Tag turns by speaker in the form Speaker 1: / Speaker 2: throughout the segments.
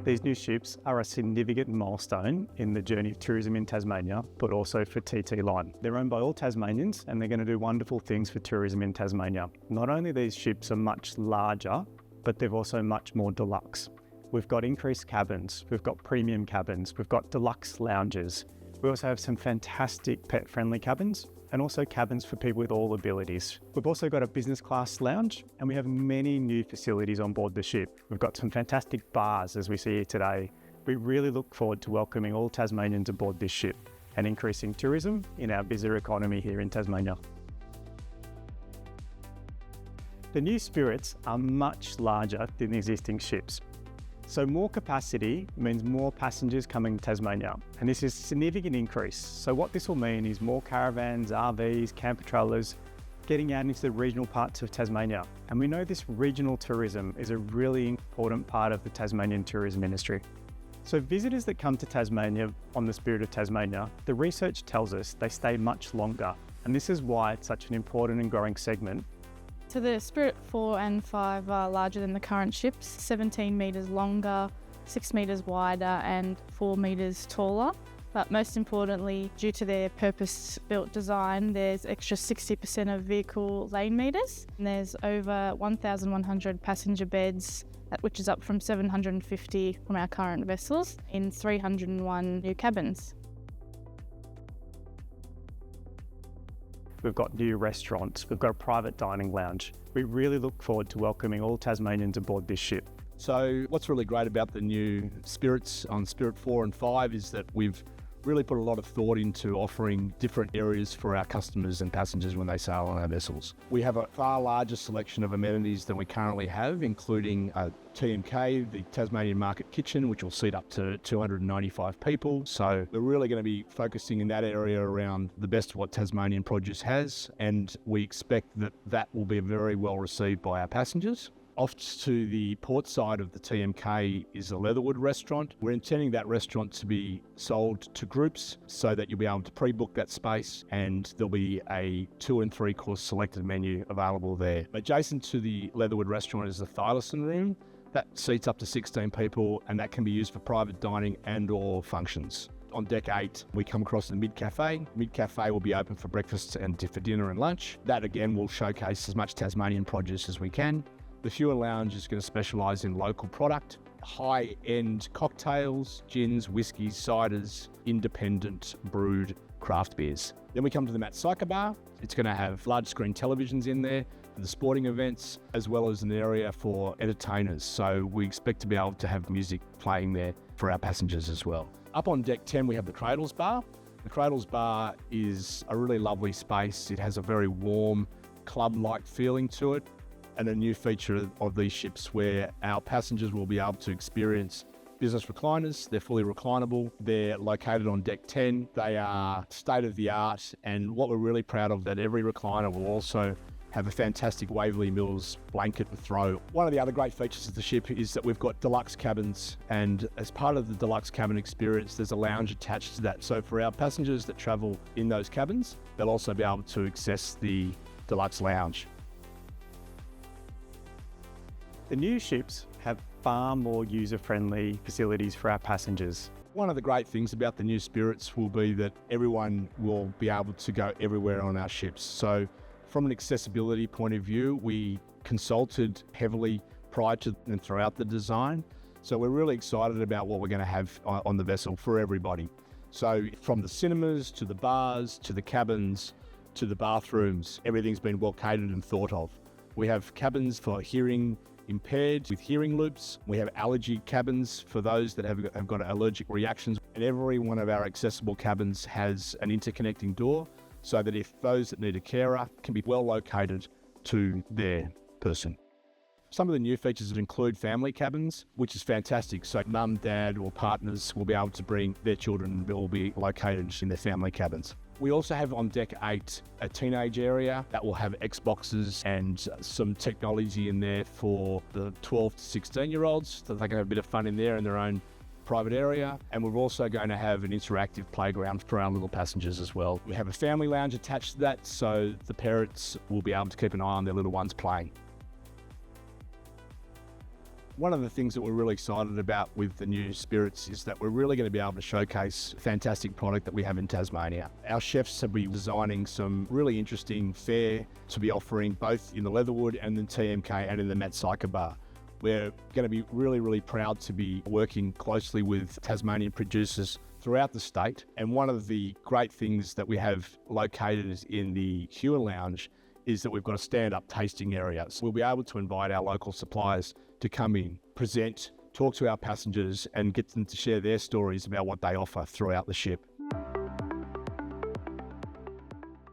Speaker 1: These new ships are a significant milestone in the journey of tourism in Tasmania, but also for TT Line. They're owned by all Tasmanians and they're going to do wonderful things for tourism in Tasmania. Not only these ships are much larger, but they're also much more deluxe. We've got increased cabins, we've got premium cabins, we've got deluxe lounges. We also have some fantastic pet-friendly cabins and also cabins for people with all abilities. We've also got a business class lounge and we have many new facilities on board the ship. We've got some fantastic bars as we see here today. We really look forward to welcoming all Tasmanians aboard this ship and increasing tourism in our busier economy here in Tasmania. The new Spirits are much larger than the existing ships. So more capacity means more passengers coming to Tasmania, and this is a significant increase. So what this will mean is more caravans, RVs, camper trailers getting out into the regional parts of Tasmania. And we know this regional tourism is a really important part of the Tasmanian tourism industry. So visitors that come to Tasmania on the Spirit of Tasmania, the research tells us they stay much longer. And this is why it's such an important and growing segment.
Speaker 2: So the Spirit 4 and 5 are larger than the current ships, 17 metres longer, 6 metres wider and 4 metres taller. But most importantly, due to their purpose-built design, there's extra 60% of vehicle lane metres. And there's over 1,100 passenger beds, which is up from 750 from our current vessels, in 301 new cabins.
Speaker 1: We've got new restaurants, we've got a private dining lounge. We really look forward to welcoming all Tasmanians aboard this ship.
Speaker 3: So what's really great about the new Spirits on Spirit 4 and 5 is that we've really put a lot of thought into offering different areas for our customers and passengers when they sail on our vessels. We have a far larger selection of amenities than we currently have, including a TMK, the Tasmanian Market Kitchen, which will seat up to 295 people. So we're really going to be focusing in that area around the best of what Tasmanian produce has, and we expect that that will be very well received by our passengers. Off to the port side of the TMK is a Leatherwood restaurant. We're intending that restaurant to be sold to groups so that you'll be able to pre-book that space, and there'll be a 2 and 3 course selected menu available there. Adjacent to the Leatherwood restaurant is the Thylacine room. That seats up to 16 people and that can be used for private dining and or functions. On deck 8, we come across the Mid Cafe. Mid Cafe will be open for breakfast and for dinner and lunch. That again will showcase as much Tasmanian produce as we can. The Fuel Lounge is going to specialise in local product, high-end cocktails, gins, whiskies, ciders, independent brewed craft beers. Then we come to the Matt Syker Bar. It's going to have large screen televisions in there for the sporting events, as well as an area for entertainers. So we expect to be able to have music playing there for our passengers as well. Up on deck 10, we have the Cradles Bar. The Cradles Bar is a really lovely space. It has a very warm, club-like feeling to it, and a new feature of these ships where our passengers will be able to experience business recliners. They're fully reclinable. They're located on deck 10. They are state-of-the-art, and what we're really proud of, that every recliner will also have a fantastic Waverley Mills blanket and throw. One of the other great features of the ship is that we've got deluxe cabins, and as part of the deluxe cabin experience, there's a lounge attached to that. So for our passengers that travel in those cabins, they'll also be able to access the deluxe lounge.
Speaker 1: The new ships have far more user-friendly facilities for our passengers.
Speaker 3: One of the great things about the new Spirits will be that everyone will be able to go everywhere on our ships. So from an accessibility point of view, we consulted heavily prior to and throughout the design. So we're really excited about what we're going to have on the vessel for everybody. So from the cinemas to the bars to the cabins to the bathrooms, everything's been well catered and thought of. We have cabins for hearing impaired with hearing loops. We have allergy cabins for those that have got allergic reactions. And every one of our accessible cabins has an interconnecting door so that if those that need a carer can be well located to their person. Some of the new features that include family cabins, which is fantastic. So mum, dad or partners will be able to bring their children, will be located in their family cabins. We also have on deck 8 a teenage area that will have Xboxes and some technology in there for the 12 to 16 year olds, so they can have a bit of fun in there in their own private area, and we're also going to have an interactive playground for our little passengers as well. We have a family lounge attached to that, so the parents will be able to keep an eye on their little ones playing. One of the things that we're really excited about with the new Spirits is that we're really going to be able to showcase fantastic product that we have in Tasmania. Our chefs have been designing some really interesting fare to be offering both in the Leatherwood and the TMK and in the Matsyka bar. We're going to be really proud to be working closely with Tasmanian producers throughout the state. And one of the great things that we have located in the Huon Lounge is that we've got a stand-up tasting area. So we'll be able to invite our local suppliers to come in, present, talk to our passengers and get them to share their stories about what they offer throughout the ship.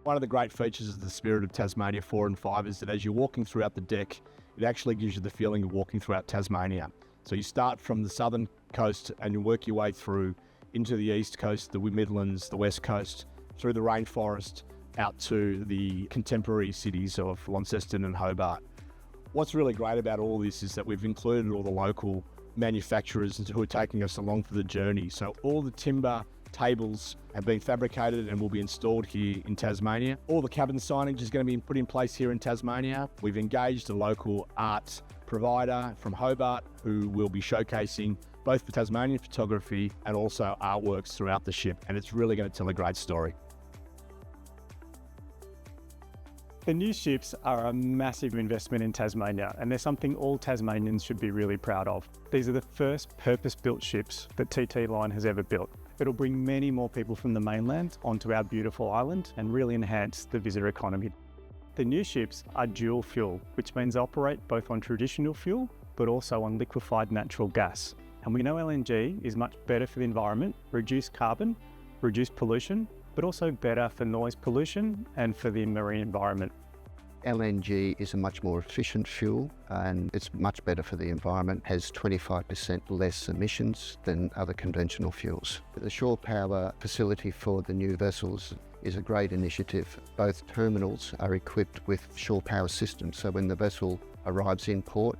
Speaker 3: One of the great features of the Spirit of Tasmania 4 and 5 is that as you're walking throughout the deck, it actually gives you the feeling of walking throughout Tasmania. So you start from the southern coast and you work your way through into the east coast, the Midlands, the west coast, through the rainforest, out to the contemporary cities of Launceston and Hobart. What's really great about all this is that we've included all the local manufacturers who are taking us along for the journey. So all the timber tables have been fabricated and will be installed here in Tasmania. All the cabin signage is going to be put in place here in Tasmania. We've engaged a local art provider from Hobart who will be showcasing both the Tasmanian photography and also artworks throughout the ship, and it's really going to tell a great story.
Speaker 1: The new ships are a massive investment in Tasmania, and they're something all Tasmanians should be really proud of. These are the first purpose-built ships that TT Line has ever built. It'll bring many more people from the mainland onto our beautiful island and really enhance the visitor economy. The new ships are dual fuel, which means they operate both on traditional fuel, but also on liquefied natural gas. And we know LNG is much better for the environment, reduce carbon, reduce pollution, but also better for noise pollution and for the marine environment.
Speaker 4: LNG is a much more efficient fuel and it's much better for the environment, has 25% less emissions than other conventional fuels. The shore power facility for the new vessels is a great initiative. Both terminals are equipped with shore power systems, so when the vessel arrives in port,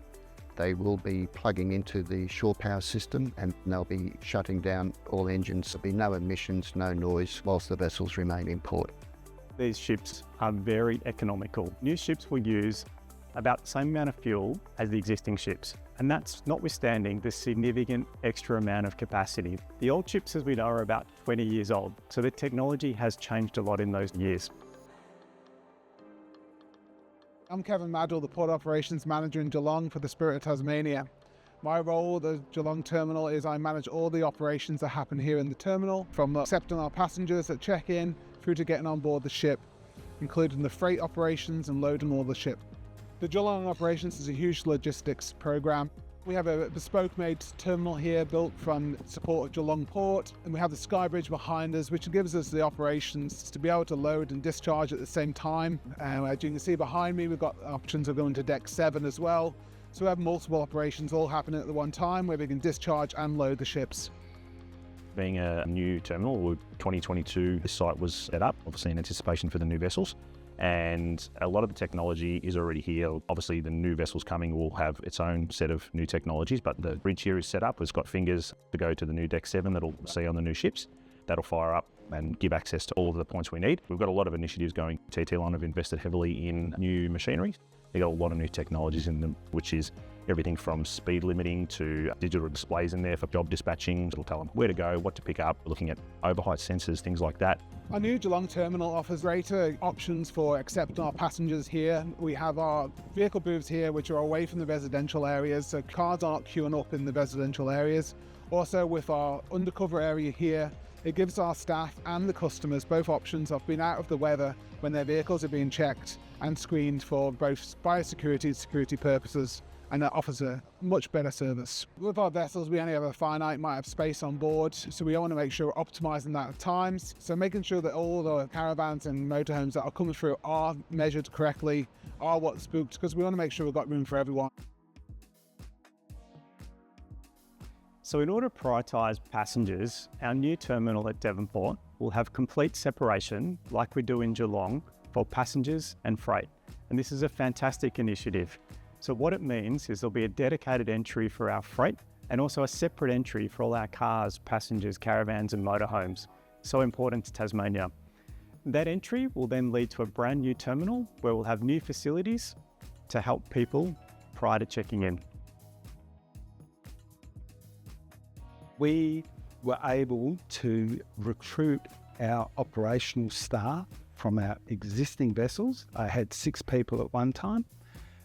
Speaker 4: they will be plugging into the shore power system and they'll be shutting down all engines. There'll be no emissions, no noise whilst the vessels remain in port.
Speaker 1: These ships are very economical. New ships will use about the same amount of fuel as the existing ships, and that's notwithstanding the significant extra amount of capacity. The old ships, as we know, are about 20 years old, so the technology has changed a lot in those years.
Speaker 5: I'm Kevin Maddell, the Port Operations Manager in Geelong for the Spirit of Tasmania. My role at the Geelong terminal is I manage all the operations that happen here in the terminal, from accepting our passengers at check-in through to getting on board the ship, including the freight operations and loading all the ship. The Geelong operations is a huge logistics program. We have a bespoke-made terminal here built from support of Geelong Port, and we have the Sky Bridge behind us, which gives us the operations to be able to load and discharge at the same time. As you can see behind me, we've got options of going to Deck 7 as well. So we have multiple operations all happening at the one time where we can discharge and load the ships.
Speaker 6: Being a new terminal, 2022, this site was set up, obviously in anticipation for the new vessels. And a lot of the technology is already here. Obviously the new vessels coming will have its own set of new technologies, but the bridge here is set up. It's got fingers to go to the new Deck 7 that'll see on the new ships. That'll fire up and give access to all of the points we need. We've got a lot of initiatives going. TT Line have invested heavily in new machinery. They've got a lot of new technologies in them, which is everything from speed limiting to digital displays in there for job dispatching. It'll tell them where to go, what to pick up, looking at overheight sensors, things like that.
Speaker 5: Our new Geelong terminal offers greater options for accepting our passengers here. We have our vehicle booths here which are away from the residential areas, so cars aren't queuing up in the residential areas. Also with our undercover area here, it gives our staff and the customers both options of being out of the weather when their vehicles are being checked and screened for both biosecurity and security purposes, and that offers a much better service. With our vessels, we only have a finite amount of space on board, so we want to make sure we're optimising that at times. So making sure that all the caravans and motorhomes that are coming through are measured correctly, are what's booked, because we want to make sure we've got room for everyone.
Speaker 1: So in order to prioritise passengers, our new terminal at Devonport will have complete separation, like we do in Geelong, for passengers and freight. And this is a fantastic initiative. So what it means is there'll be a dedicated entry for our freight and also a separate entry for all our cars, passengers, caravans and motorhomes. So important to Tasmania. That entry will then lead to a brand new terminal where we'll have new facilities to help people prior to checking in.
Speaker 7: We were able to recruit our operational staff from our existing vessels. I had 6 people at one time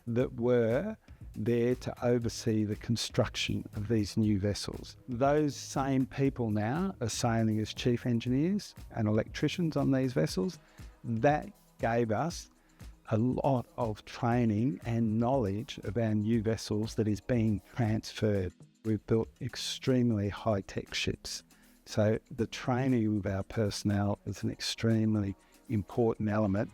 Speaker 7: that were there to oversee the construction of these new vessels. Those same people now are sailing as chief engineers and electricians on these vessels. That gave us a lot of training and knowledge of our new vessels that is being transferred. We've built extremely high-tech ships, so the training of our personnel is an extremely important element,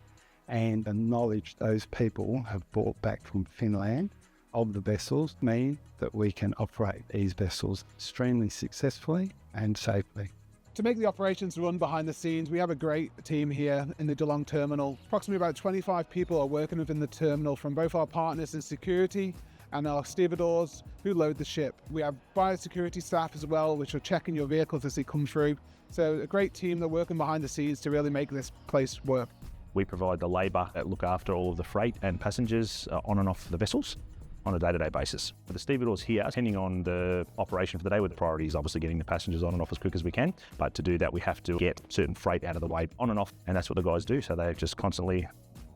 Speaker 7: and the knowledge those people have brought back from Finland of the vessels mean that we can operate these vessels extremely successfully and safely.
Speaker 5: To make the operations run behind the scenes, we have a great team here in the Geelong terminal. Approximately about 25 people are working within the terminal from both our partners in security and our stevedores who load the ship. We have biosecurity staff as well, which are checking your vehicles as they come through. So a great team that are working behind the scenes to really make this place work.
Speaker 6: We provide the labour that look after all of the freight and passengers on and off the vessels on a day-to-day basis. For the stevedores here, depending on the operation for the day, with the priority is obviously getting the passengers on and off as quick as we can. But to do that, we have to get certain freight out of the way on and off, and that's what the guys do. So they're just constantly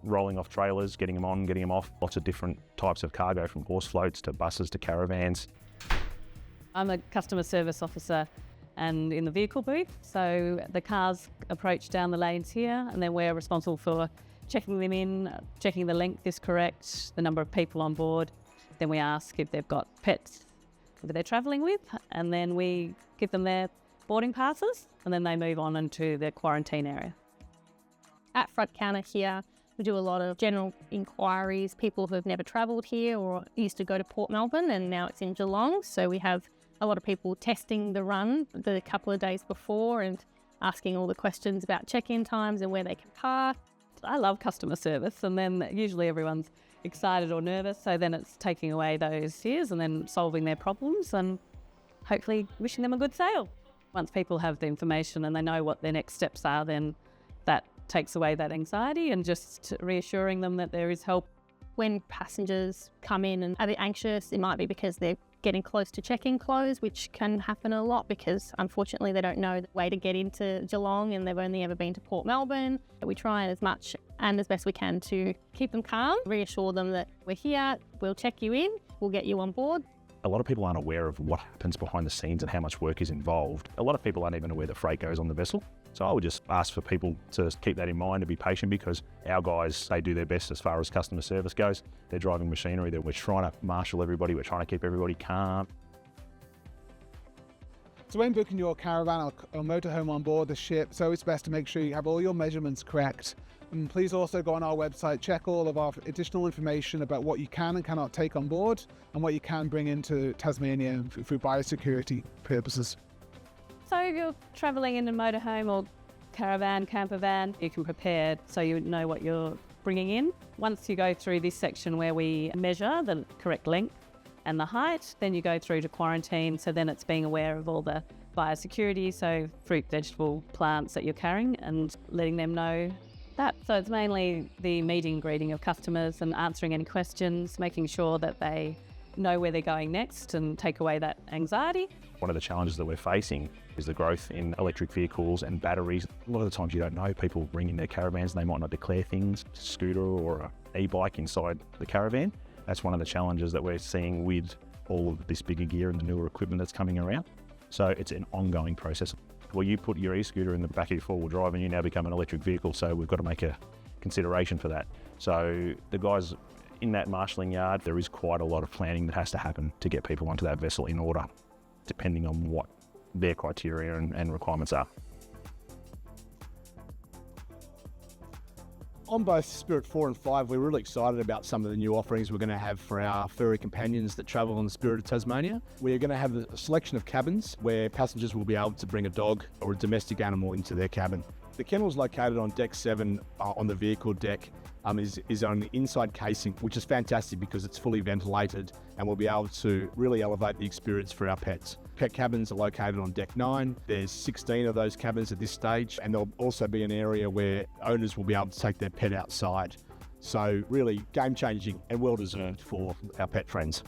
Speaker 6: rolling off trailers, getting them on, getting them off. Lots of different types of cargo, from horse floats to buses to caravans.
Speaker 8: I'm a customer service officer and in the vehicle booth. So the cars approach down the lanes here, and then we're responsible for checking them in, checking the length is correct, the number of people on board. Then we ask if they've got pets that they're travelling with, and then we give them their boarding passes, and then they move on into their quarantine area.
Speaker 9: At front counter here, we do a lot of general inquiries, people who have never travelled here or used to go to Port Melbourne and now it's in Geelong. So we have a lot of people testing the run the couple of days before and asking all the questions about check-in times and where they can park.
Speaker 8: I love customer service, and then usually everyone's excited or nervous, so then it's taking away those fears and then solving their problems and hopefully wishing them a good sail. Once people have the information and they know what their next steps are, then that takes away that anxiety and just reassuring them that there is help.
Speaker 9: When passengers come in and are they anxious, it might be because they're getting close to check-in close, which can happen a lot because unfortunately they don't know the way to get into Geelong and they've only ever been to Port Melbourne. We try as much and as best we can to keep them calm, reassure them that we're here, we'll check you in, we'll get you on board.
Speaker 6: A lot of people aren't aware of what happens behind the scenes and how much work is involved. A lot of people aren't even aware that freight goes on the vessel. So I would just ask for people to keep that in mind, to be patient, because our guys, they do their best as far as customer service goes. They're driving machinery, that we're trying to marshal everybody, we're trying to keep everybody calm.
Speaker 5: So when booking your caravan or motorhome on board the ship, it's always best to make sure you have all your measurements correct. And please also go on our website, check all of our additional information about what you can and cannot take on board and what you can bring into Tasmania for biosecurity purposes.
Speaker 8: So if you're travelling in a motorhome or caravan, camper van, you can prepare so you know what you're bringing in. Once you go through this section where we measure the correct length and the height, then you go through to quarantine. So then it's being aware of all the biosecurity, so fruit, vegetable, plants that you're carrying, and letting them know that. So it's mainly the meeting and greeting of customers and answering any questions, making sure that they know where they're going next and take away that anxiety.
Speaker 6: One of the challenges that we're facing is the growth in electric vehicles and batteries. A lot of the times you don't know, people bring in their caravans and they might not declare things, a scooter or an e-bike inside the caravan. That's one of the challenges that we're seeing with all of this bigger gear and the newer equipment that's coming around. So it's an ongoing process. Well, you put your e-scooter in the back of your four-wheel drive and you now become an electric vehicle, so we've got to make a consideration for that. So the guys in that marshalling yard, there is quite a lot of planning that has to happen to get people onto that vessel in order, depending on what their criteria and requirements are.
Speaker 3: On both Spirit 4 and 5, we're really excited about some of the new offerings we're going to have for our ferry companions that travel on the Spirit of Tasmania. We're going to have a selection of cabins where passengers will be able to bring a dog or a domestic animal into their cabin. The kennel is located on deck 7 on the vehicle deck. Is on the inside casing, which is fantastic because it's fully ventilated and we'll be able to really elevate the experience for our pets. Pet cabins are located on deck 9. There's 16 of those cabins at this stage, and there'll also be an area where owners will be able to take their pet outside. So really game-changing and well-deserved for our pet friends.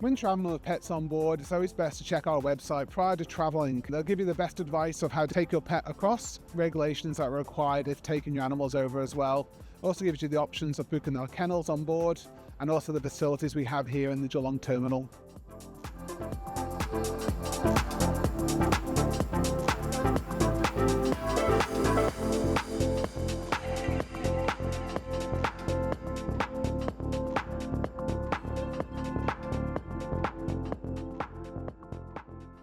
Speaker 5: When travelling with pets on board, it's always best to check our website prior to travelling. They'll give you the best advice of how to take your pet across, regulations that are required if taking your animals over as well. Also gives you the options of booking our kennels on board and also the facilities we have here in the Geelong terminal.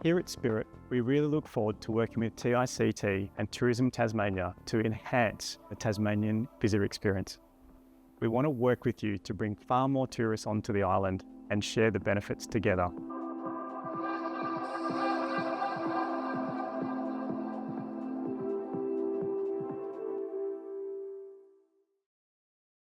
Speaker 1: Here at Spirit, we really look forward to working with TICT and Tourism Tasmania to enhance the Tasmanian visitor experience. We want to work with you to bring far more tourists onto the island and share the benefits together.